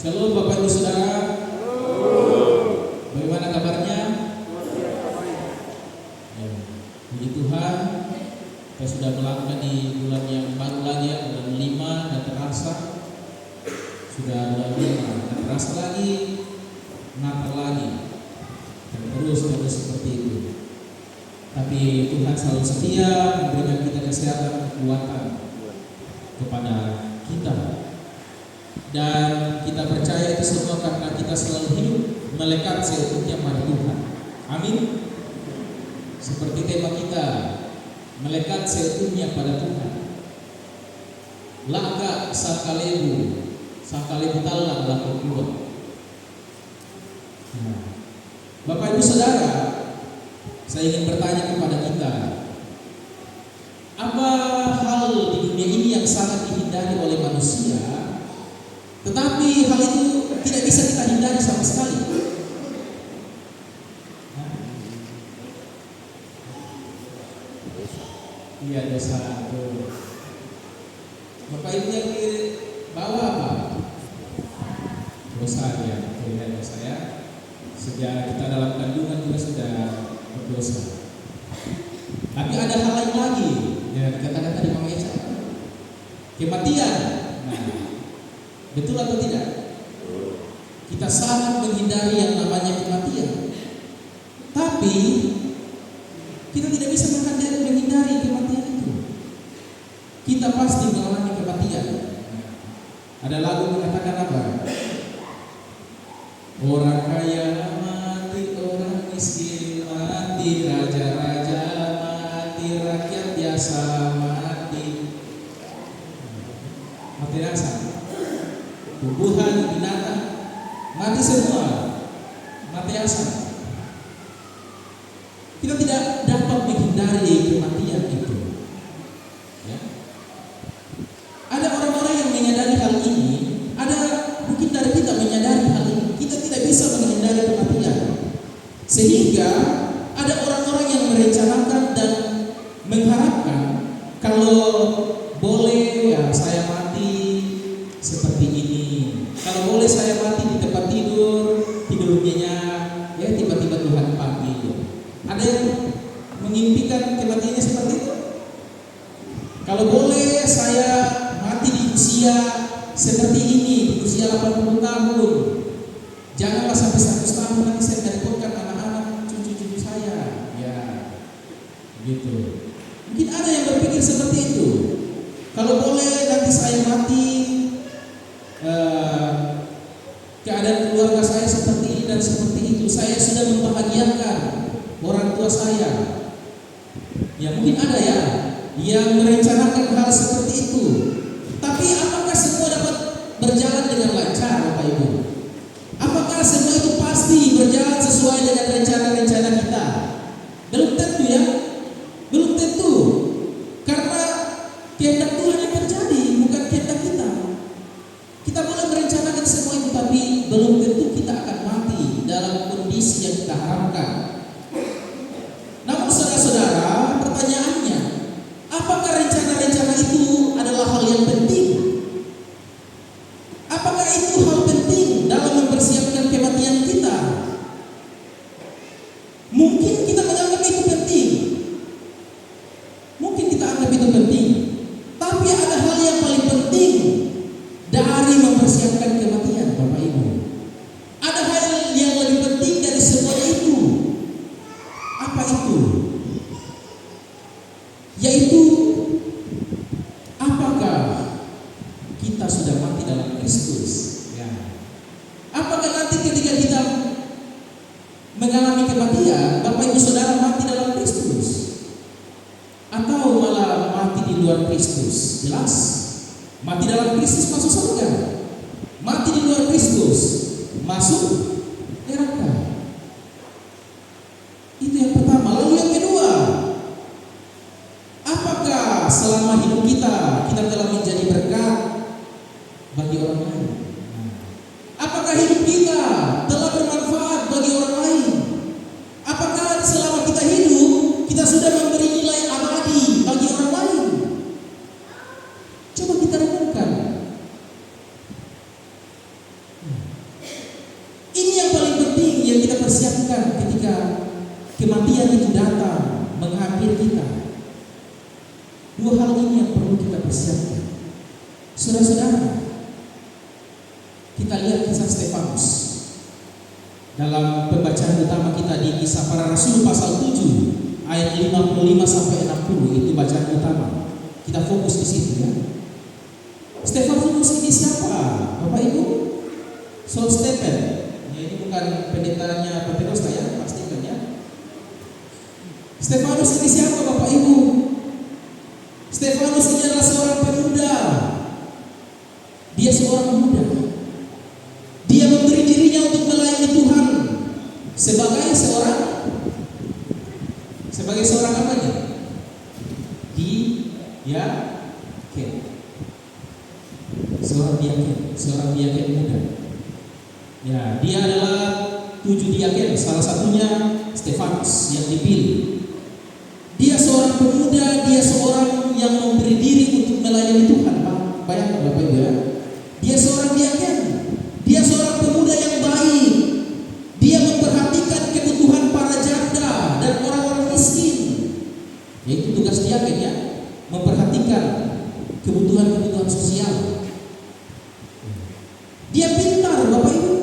Shalom Bapak Ibu Saudara. Bagaimana kabarnya? Ya, puji Tuhan, kita sudah melangkah di bulan yang baru lagi ya, bulan 5 dan terasa sudah bulan 5 dan terasa lagi Natal lagi dan terus seperti itu. Tapi Tuhan selalu setia memberikan kita kesehatan, kekuatan kepada kita. Dan kita percaya itu semua karena kita selalu hidup melekat seutuhnya pada Tuhan. Amin. Seperti tema kita, melekat seutuhnya pada Tuhan. Laka sakalebu talang laka kuat. Bapak Ibu Saudara, saya ingin bertanya kepada kita, apa hal di dunia ini yang sangat dihindari oleh manusia, tetapi hal itu tidak bisa kita hindari sama sekali? Iya, dosa. Bapak Ibu yang di bawah apa? Dosa ya, tidak dosa ya. Sejak kita dalam kandungan juga sudah berdosa. Tapi ada hal lain lagi yang dikatakan tadi Mama Esa, kematian. Nah, betul atau tidak? Kita sangat menghindari yang namanya kematian. Tapi kita tidak bisa menghindari kematian itu. Kita pasti mengalami kematian. Ada lagu mengatakan apa? Orang kaya mati, orang miskin mati, raja-raja mati, rakyat biasa mati. Mati rasa. Tumbuhan, binatang mati semua, mati asal. Kita tidak dapat menghindari kematian itu. Ya. Ada orang-orang yang menyadari hal ini, ada mungkin dari kita menyadari hal ini. Kita tidak bisa menghindari kematian. Sehingga ada orang-orang yang merencanakan dan mengharapkan kalau boleh ya saya mati seperti ini. Kalau boleh saya mati di tempat tidurnya ya tiba-tiba Tuhan panggil. Ada yang mengimpikan kematiannya seperti itu. Kalau boleh saya mati di usia seperti ini, di usia 80 tahun. Janganlah sampai 100 tahun nanti saya menelponkan anak-anak cucu-cucu saya. Ya, gitu. Mungkin ada yang berpikir seperti itu. Kalau boleh nanti saya mati, keadaan keluarga saya seperti ini dan seperti itu. Saya sudah membahagiakan orang tua saya. Ya mungkin ada ya yang merencanakan hal seperti itu. Tapi apakah semua dapat berjalan dengan lancar, Bapak Ibu? Apakah semua itu pasti berjalan sesuai dengan rencana-rencana kita? Belum tentu ya. Belum tentu. Karena kehendak Tuhan yang terjadi, bukan kehendak kita. Kita boleh merencanakan semua itu, tapi belum tentu kita akan mati dalam kondisi yang kita harapkan. Namun saudara-saudara, pertanyaannya, apakah rencana-rencana itu adalah hal yang penting? Apakah itu hal penting dalam mempersiapkan kematian kita? Mungkin kita menganggap itu penting. Mungkin kita anggap itu penting. Tapi ada hal yang paling penting dari mempersiapkan kematian, Bapak Ibu. Ada hal yang lebih penting dari semua itu. Apa itu? Yaitu apakah kita sudah mati dalam Kristus? Ya. Apakah nanti ketika kita mengalami kematian, Bapak Ibu Saudara mati dalam Kristus? Atau malah mati di luar Kristus? Jelas, mati dalam Kristus masuk surga. Mati di luar Kristus masuk neraka. Itu yang pertama. Lalu yang kedua, apakah selama hidup kita telah menjadi berkat bagi orang lain? Apakah hidup kita telah bermanfaat bagi orang lain? Apakah selama kita hidup kita sudah memberi nilai abadi bagi orang lain? Coba kita renungkan. Dua hal ini yang perlu kita persiapkan. Saudara-saudara, kita lihat kisah Stefanus dalam pembacaan utama kita di Kisah Para Rasul pasal 7 ayat 55 sampai 60. Itu bacaan utama. Kita fokus di situ ya. Stefanus ini siapa? Bapak Ibu? Saul Stephen. Ya, ini bukan pendetanya Pentekosta ya, pastikan ya. Stefanus ini siapa Bapak Ibu? Stefanus ini adalah seorang pemuda. Dia seorang pemuda. Dia memberi dirinya untuk melayani Tuhan sebagai seorang apa nih? Seorang diaken muda. Ya, dia adalah 7 diaken, salah satunya Stefanus yang dipilih. Dia seorang pemuda, dia seorang yang memberi diri untuk melayani Tuhan. Bayangkan Bapak Ibu ya. Dia seorang diaken. Dia seorang pemuda yang baik. Dia memperhatikan kebutuhan para janda dan orang-orang miskin. Yaitu tugas diaken ya, memperhatikan kebutuhan-kebutuhan sosial. Dia pintar Bapak Ibu.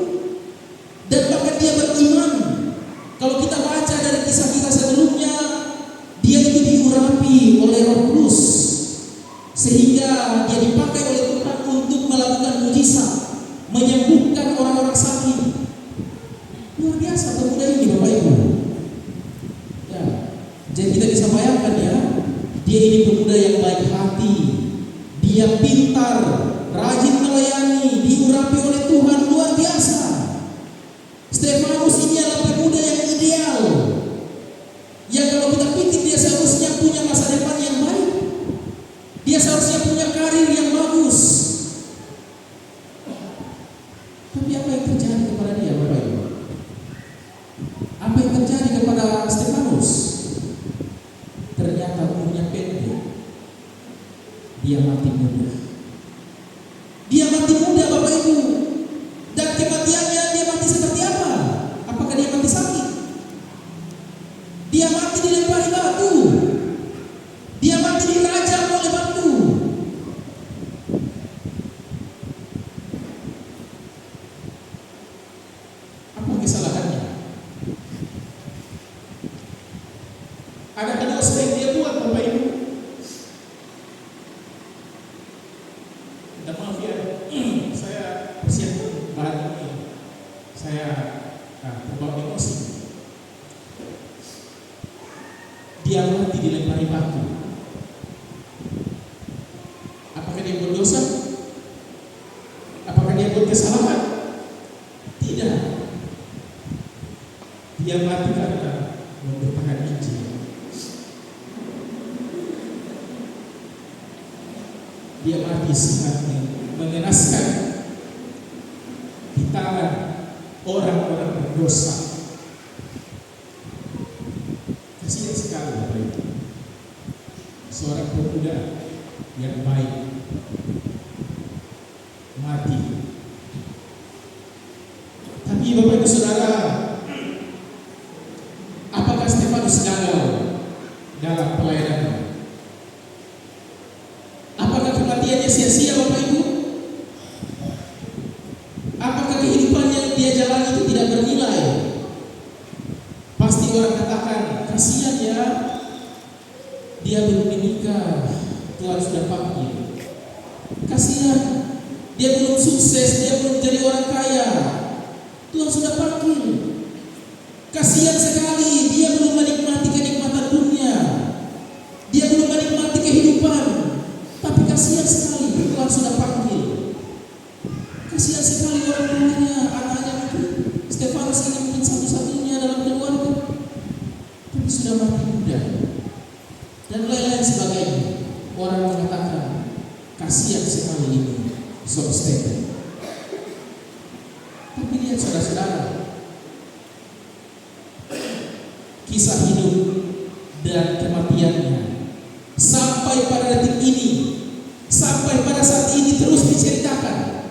Dan bahkan dia beriman. Kalau kita baca dari kisah-kisah sebelumnya, dia itu diurapi oleh Roh Kudus sehingga dia dipakai oleh Tuhan untuk melakukan mujizat, menyembuhkan orang-orang sakit. Luar biasa pemuda ini Bapak Ibu. Ya, jadi kita bisa bayangkan ya, dia ini pemuda yang baik hati, dia pintar, rajin melayani, diurapi oleh Tuhan, luar biasa. Stefanus ini adalah pemuda yang ideal. Ya, kalau kita pikir dia seharusnya punya masa depan yang baik. Dia seharusnya punya karir yang bagus. Tapi apa yang terjadi kepada dia Bapak Ibu? Apa yang terjadi kepada Stefanus? Ternyata umurnya pendek. Dia mati muda. Dia mati muda Bapak Ibu. Dan kematiannya dia mati seperti apa? Apakah dia mati sakit? Dia mati dilempari batu. Dia mati dirajam oleh batu. Apa kesalahannya? Ada dosa yang dia buat Bapak Ibu. Minta maaf ya, saya persiapkan bahan ini. Saya terbawa emosi. Dia mati dilempari batu. Apakah dia berdosa? Apakah dia buat kesalahan? Tidak. Dia mati karena memberitakan Injil. Dia mati sangat mengenaskan di tangan orang-orang berdosa. Kasihan sekali Bapak Ibu. Seorang pemuda yang baik mati. Tapi Bapak Ibu Saudara, apakah Stefanus gagal dalam pelayanannya? Apakah kematiannya sia-sia Bapak Ibu? Apakah kehidupan yang dia jalani itu tidak bernilai? Pasti orang katakan, kasihan ya, dia belum menikah, Tuhan sudah panggil. Kasihan, dia belum sukses, dia belum jadi orang kaya, Tuhan sudah panggil. Kasihan sekali, dia belum menikmati kenikmatan dunia, dia belum menikmati kehidupan. Tapi kasihan sekali, Tuhan sudah panggil. Kasihan sekali orang tuanya, anaknya mungkin Stefanus ini mungkin satu-satunya dalam keluarga, tapi sudah mati muda. Dan lain-lain sebagainya. Orang mengatakan kasihan sekali ini Saul Stephen. Tapi lihat saudara-saudara, kisah hidup dan kematiannya sampai pada detik ini, sampai pada saat ini terus diceritakan.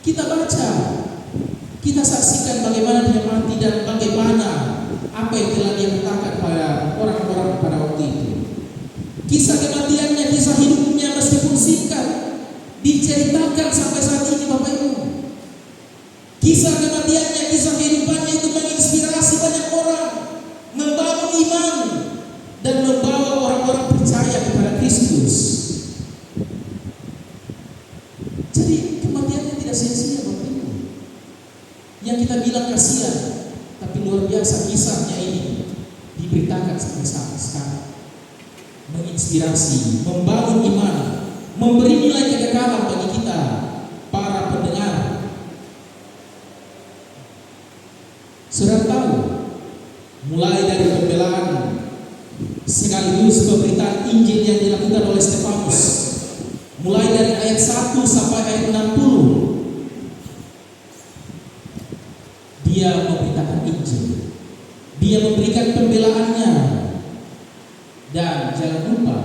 Kita baca, kita saksikan bagaimana dia mati dan bagaimana apa yang telah dia katakan pada orang-orang pada waktu itu. Kisah kematiannya, kisah hidupnya meskipun singkat diceritakan sampai saat ini Bapak Ibu. Kisah kematiannya, kisah kehidupannya itu menginspirasi banyak orang, membangun iman dan membawa orang-orang percaya kepada Kristus. Jadi kematiannya tidak sia-sia Bapak Ibu. Yang kita bilang kasihan, tapi luar biasa kisahnya ini diberitakan sampai saat sekarang. Menginspirasi, membangun iman, memberi nilai kekekalan bagi kita para pendengar. Saudara tahu, mulai dari pembelaan sekaligus pemberitaan Injil yang dilakukan oleh Stefanus, mulai dari ayat 1 sampai ayat 60, dia memberitakan Injil, dia memberikan pembelaannya. Dan jangan lupa,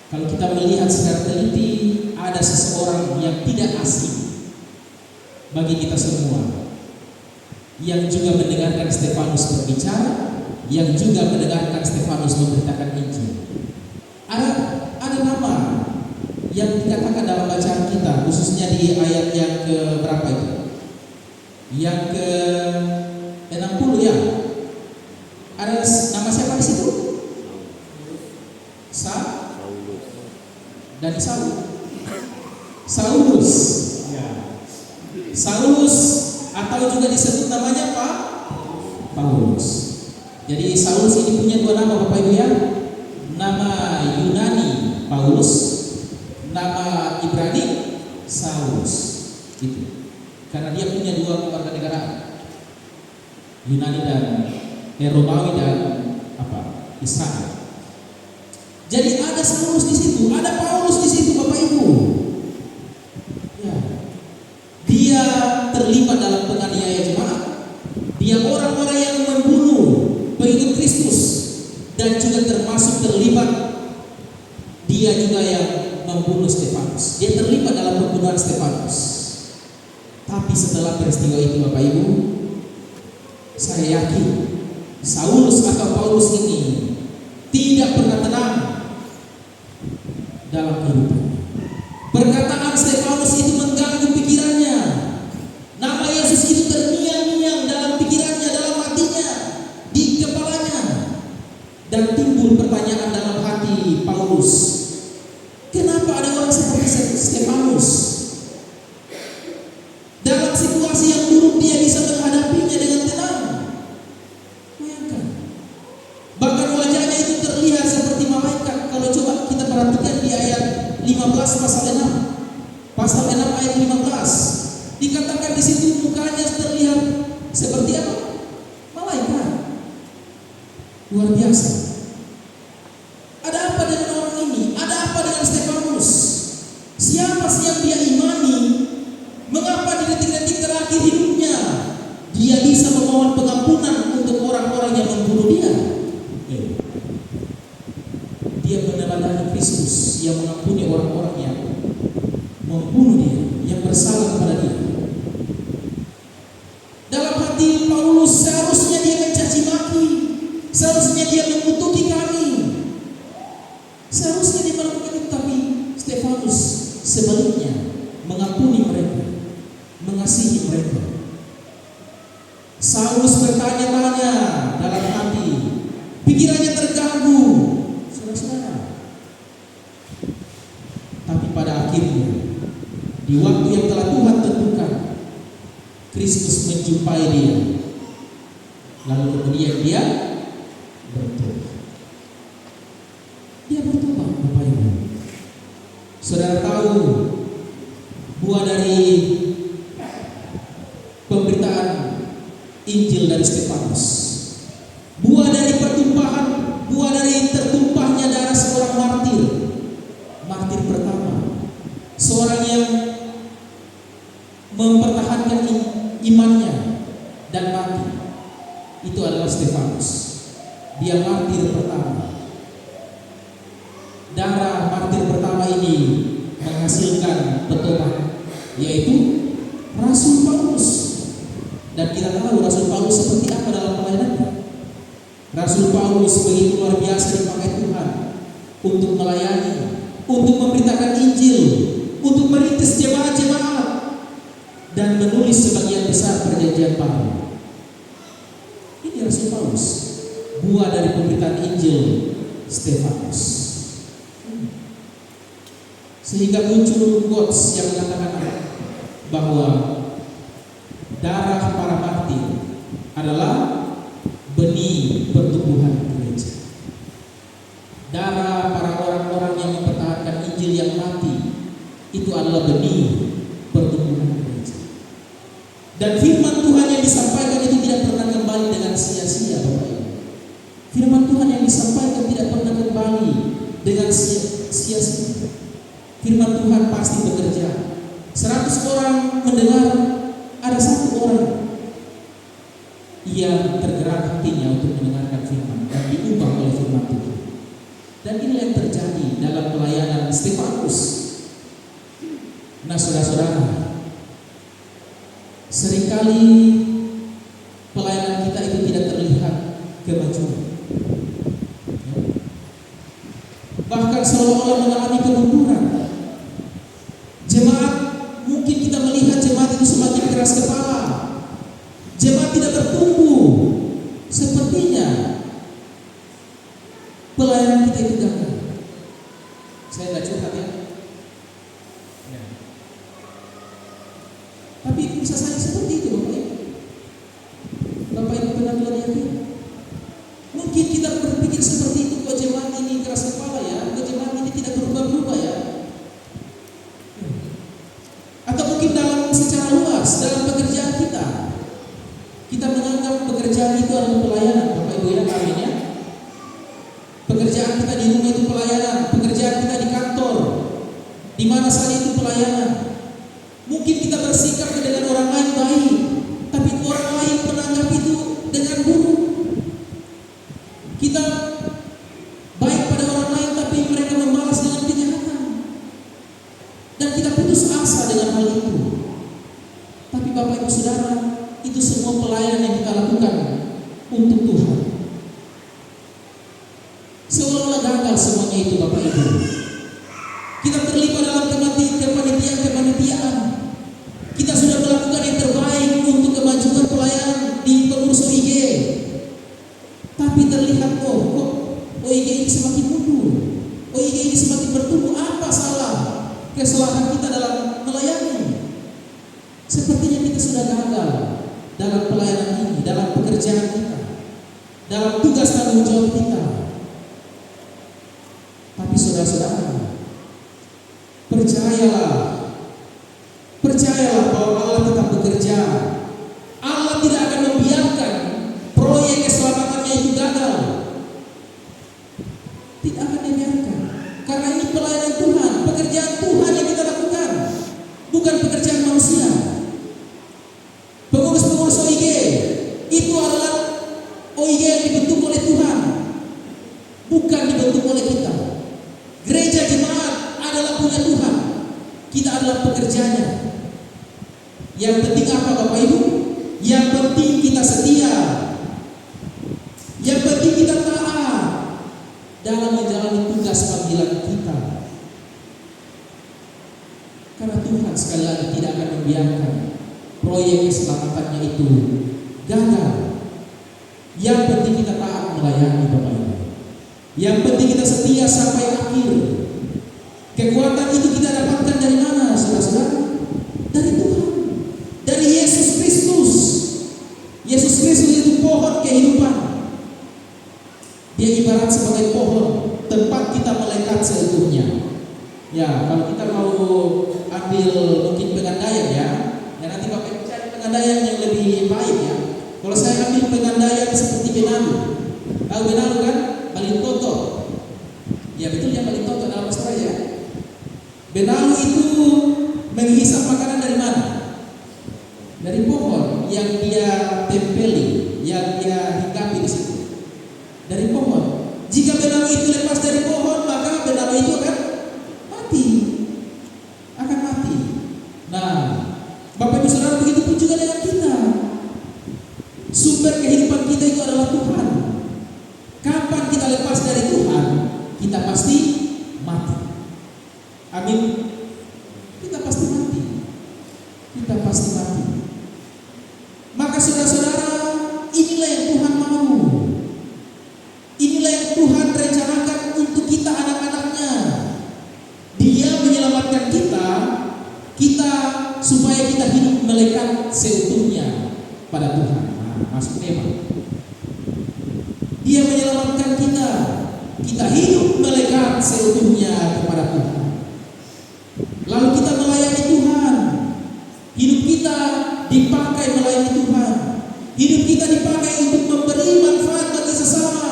kalau kita melihat secara teliti, ada seseorang yang tidak asing bagi kita semua, yang juga mendengarkan Stefanus berbicara, yang juga mendengarkan Stefanus memberitakan Injil. Ada nama yang dikatakan dalam bacaan kita, khususnya di ayat yang ke berapa itu? Yang ke 60 ya. Ada nama siapa di situ? Dan Saulus. Ya. Saulus atau juga disebut namanya apa? Paulus. Jadi Saulus ini punya dua nama Bapak Ibu ya. Nama Yunani Paulus, nama Ibrani Saulus. Gitu. Karena dia punya dua keluarga negaraan, Yunani dan Romawi dan Israel. Jadi ada Saulus di situ, ada Paulus di situ Bapak Ibu. Ya. Dia terlibat dalam penganiayaan jemaat. Dia orang-orang yang membunuh pengikut Kristus dan juga termasuk terlibat. Dia juga yang membunuh Stefanus. Dia terlibat dalam pembunuhan Stefanus. Tapi setelah peristiwa itu Bapak Ibu, saya yakin Saulus atau Paulus ini tidak pernah tenang dalam kehidupan. Perkataan Stefanus itu mengganggu pikirannya. Nama Yesus itu terngiang-ngiang dalam pikirannya, dalam hatinya, di kepalanya. Dan timbul pertanyaan dalam hati Paulus, kenapa ada orang seperti Stefanus? Dalam situasi yang buruk dia bisa menghadapinya dengan tenang. Bayangkan. Bahkan wajahnya itu terlihat seperti malaikat. Kalau coba kita perhatikan di ayat 15 pasal 6. Pasal 6 ayat 15. Dikatakan di situ mukanya terlihat seperti apa? Malaikat. Luar biasa. Ada apa dengan orang ini? Ada apa dengan Stefanus? Siapa sih yang dia imani? Mengapa di detik-detik terakhir hidupnya dia bisa memohon pengampunan untuk orang-orang yang membunuh dia? Dia meneladani Kristus yang mengampuni orang-orang yang membunuh dia, yang bersalah kepada dia. Dalam hati Paulus seharusnya dia mencaci maki, seharusnya dia mengutuki kami, seharusnya dia melakukan itu, tapi Stefanus sebaliknya mengampuni mereka, mengasihi mereka. Saulus bertanya-tanya dalam hati, pikirannya terganggu, saudara-saudara. Tapi pada akhirnya, di waktu yang telah Tuhan tentukan, Kristus menjumpai dia. Lalu kemudian dia bertobat. Dia bertobat, Bapak Ibu. Saudara tahu buah dari pemberitaan Injil dari Stefanus, buah dari pertumpahan, buah dari tertumpahnya darah seorang martir, martir pertama, seorang yang mempertahankan imannya dan mati. Itu adalah Stefanus. Dia martir pertama. Darah martir pertama ini menghasilkan petobat, yaitu Rasul Paulus. Dan kita tahu Rasul Paulus seperti apa dalam pelayanannya. Rasul Paulus begitu luar biasa dipakai Tuhan. untuk melayani, untuk memberitakan Injil, untuk merintis jemaat-jemaat, dan menulis sebagian besar perjanjian baru. Ini Rasul Paulus, buah dari pemberitaan Injil Stefanus. Sehingga muncul quotes yang mengatakan bahwa darah para martir adalah benih pertumbuhan gereja. Darah para orang-orang yang mempertahankan Injil yang mati itu adalah benih pertumbuhan gereja. Dan firman Tuhan yang disampaikan itu tidak pernah kembali dengan sia-sia, Bapak Ibu. Firman Tuhan yang disampaikan tidak pernah kembali dengan sia-sia. Firman Tuhan pasti bekerja. 100 orang mendengar, ada 1 orang yang tergerak hatinya untuk mendengarkan firman dan diubah oleh firman Tuhan. Dan ini yang terjadi dalam pelayanan Stefanus. Nah, saudara-saudara, seringkali pelayanan kita itu tidak terlihat kemajuan. Bahkan seolah-olah mengalami kemunduran. Jemaat, mungkin kita melihat jemaat itu semakin keras kepala. Jemaat tidak bertumbuh. Sepertinya pelayanan kita itu gagal. Saya tidak curhat ya. Tapi bisa saja seperti itu, Bapak Ibu. Bapak Ibu pernah melihat itu? Mungkin kita berpikir seperti itu, kok jemaat ini keras kepala ya, kok jemaat ini tidak berubah-ubah ya. Atau mungkin dalam secara luas, dalam pekerjaan kita menganggap pekerjaan itu adalah pelayanan. Bapak Ibu ya, amin ya. Pekerjaan kita di rumah itu pelayanan, pekerjaan kita di kantor, di mana saja itu pelayanan. Mungkin kita bersikap dengan orang lain baik, tapi orang lain menanggap itu dengan buruk. Kita baik pada orang lain, tapi mereka membalas dengan kejahatan. Dan kita putus asa dengan hal itu. Tapi Bapak Ibu Saudara, itu semua pelayanan yang kita lakukan untuk Tuhan. Seolah-olah gagal semuanya itu, Bapak Ibu. Kita terlibat dalam kepanitiaan. Kita sudah melakukan yang terbaik untuk kemajuan pelayanan di pengurus OIG. Tapi terlihat kok OIG ini semakin mundur, OIG ini semakin bertumbuh. Apa salah kesalahan kita dalam melayani? Sepertinya kita sudah gagal dalam pelayanan ini, dalam pekerjaan kita, dalam tugas tanggung jawab kita. Tapi saudara-saudara, percayalah bahwa Allah tetap bekerja. Allah tidak akan membiarkan proyek keselamatannya itu gagal. Tidak akan dibiarkan. Karena ini pelayanan Tuhan, pekerjaan Tuhan yang kita lakukan, bukan pekerjaan manusia. Pengurus-pengurus OIG itu adalah OIG yang dibentuk oleh Tuhan, bukan dibentuk oleh kita. Gereja jemaat adalah punya Tuhan. Kita adalah pekerjanya. Yang penting apa, Bapak Ibu? Yang penting kita setia. Yang penting kita taat dalam menjalani tugas panggilan kita. Karena Tuhan sekali lagi tidak akan membiarkan proyek keselamatannya itu gagal. Yang penting kita taat melayani, Bapak Ibu. Yang penting kita setia sampai akhir. Kekuatan itu kita dapatkan dari mana, saudara-saudara? Dari Tuhan, dari Yesus Kristus. Yesus Kristus itu pohon kehidupan. Dia ibarat sebagai pohon, tempat kita melekat seutuhnya. Ya, kalau kita mau ambil mungkin pengandaian ya nanti Bapak cari pengandaian yang lebih baik ya. Kalau saya ambil pengandaian seperti Benalu, tahu Benalu kan? Balintoto. Ya betul ya, Balintoto dalam bahasa ya. Benalu itu menghisap makanan dari mana? Dari pohon yang dia tempeli, yang dia hinggapi di situ. Dari pohon. Jika benalu itu lepas dari pohon, maka benalu itu akan mati. Akan mati. Nah, Bapak Ibu Saudara, begitu pun juga dengan kita. Sumber kehidupan kita itu adalah Tuhan. Kapan kita lepas dari Tuhan, kita pasti mati. Amin. Kita pasti mati. Kita pasti mati. Maka saudara-saudara, inilah yang Tuhan mau. Inilah yang Tuhan rencanakan untuk kita, anak-anaknya. Dia menyelamatkan kita supaya kita hidup melekat seutuhnya pada Tuhan. Nah, masuk tema. Dia menyelamatkan kita hidup melekat seutuhnya kepada Tuhan. Lalu kita melayani Tuhan. Hidup kita dipakai melayani Tuhan. Hidup kita dipakai untuk memberi manfaat bagi sesama.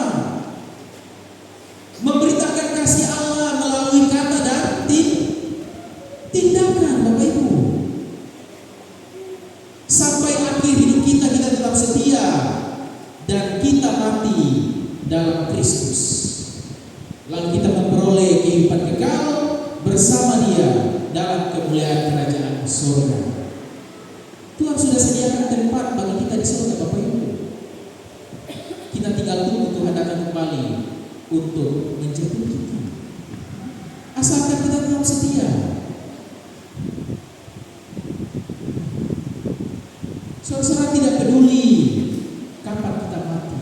Memberitakan kasih Allah melalui kata dan tindakan, Bapak Ibu. Sampai akhir hidup kita tetap setia dan kita mati dalam Kristus. Lalu kita memperoleh kehidupan kekal bersama Dia dalam kemuliaan kerajaan surga. Tuhan sudah sediakan tempat bagi kita di surga, Bapak Ibu. Kita tinggal tunggu Tuhan datang kembali untuk menjemput kita. Asalkan kita tetap setia. Saudara tidak peduli kapan kita mati.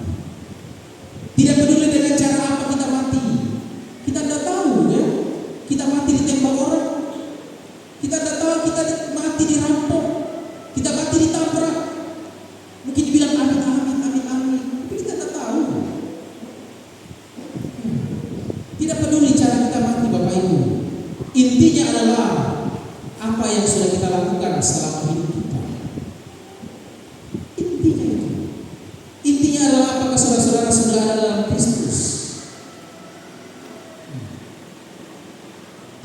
Tidak peduli dengan cara apa kita mati. Kita tidak tahu ya. Kita mati ditembak orang. Kita tidak tahu kita mati dirampok. Kita mati ditabrak. Mungkin dibilang amin, amin, amin, amin. Tapi kita tidak tahu. Tidak peduli cara kita mati, Bapak Ibu. Intinya adalah apa yang sudah kita lakukan selama hidup kita. Intinya itu. Intinya adalah apakah saudara-saudara sudah ada dalam Kristus.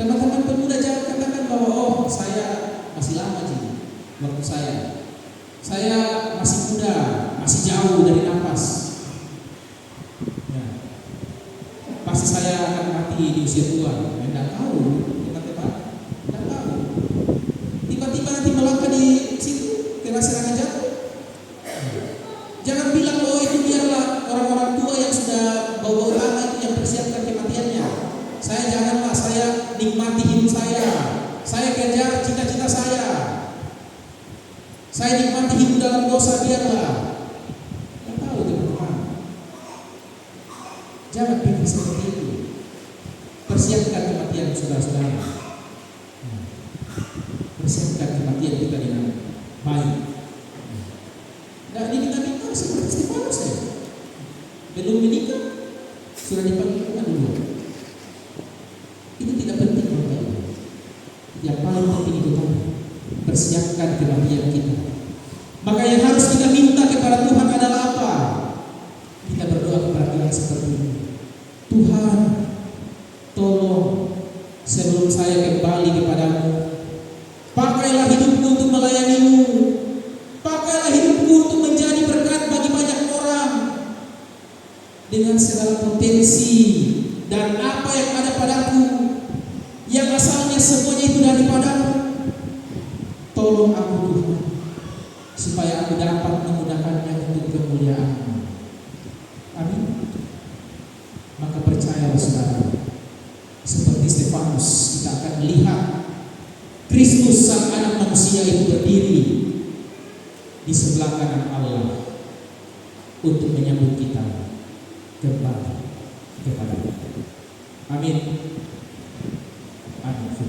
Teman-teman pemuda jangan katakan bahwa oh saya masih lama sih waktu saya masih muda, masih jauh dari nafas. Ya. Pasti saya akan mati di usia tua. Tidak tahu, tidak tahu. Tiba-tiba nanti melangkah di situ kena serangan jantung. Jangan bilang oh itu biarlah orang-orang tua yang sudah bau-bau tanah itu yang persiapkan kematiannya. Saya janganlah, saya nikmati hidup saya. Saya kejar cita-cita saya. Saya nikmati hidup dalam dosa, biarlah. Tidak tahu teman-teman. Jangan pikir seperti itu. Persiapkan kematian saudara-saudara. Persiapkan kematian kita dengan baik. Nah, ini kita minta seperti Stefanus ya. Belum menikah sudah dipanggil Tuhan dulu. Itu tidak penting, Bapak Ibu. Yang paling penting itu tadi, persiapkan kematian kita. Maka yang harus kita minta kepada Tuhan adalah apa? Kita berdoa kepada Tuhan seperti ini. Tuhan, tolong sebelum saya kembali kepadamu, pakailah hidupku untuk melayani-Mu. Pakailah hidupku untuk menjadi berkat bagi banyak orang. Dengan segala potensi dan apa yang ada padaku, yang asalnya semuanya itu daripadamu. Tolong aku Tuhan, supaya aku dapat menggunakannya untuk kemuliaan-Mu. Amin. Maka percayalah saudara, seperti Stefanus kita akan melihat Kristus sang anak manusia itu berdiri di sebelah kanan Allah untuk menyambut kita kembali kepada-Nya. Amin. Amin.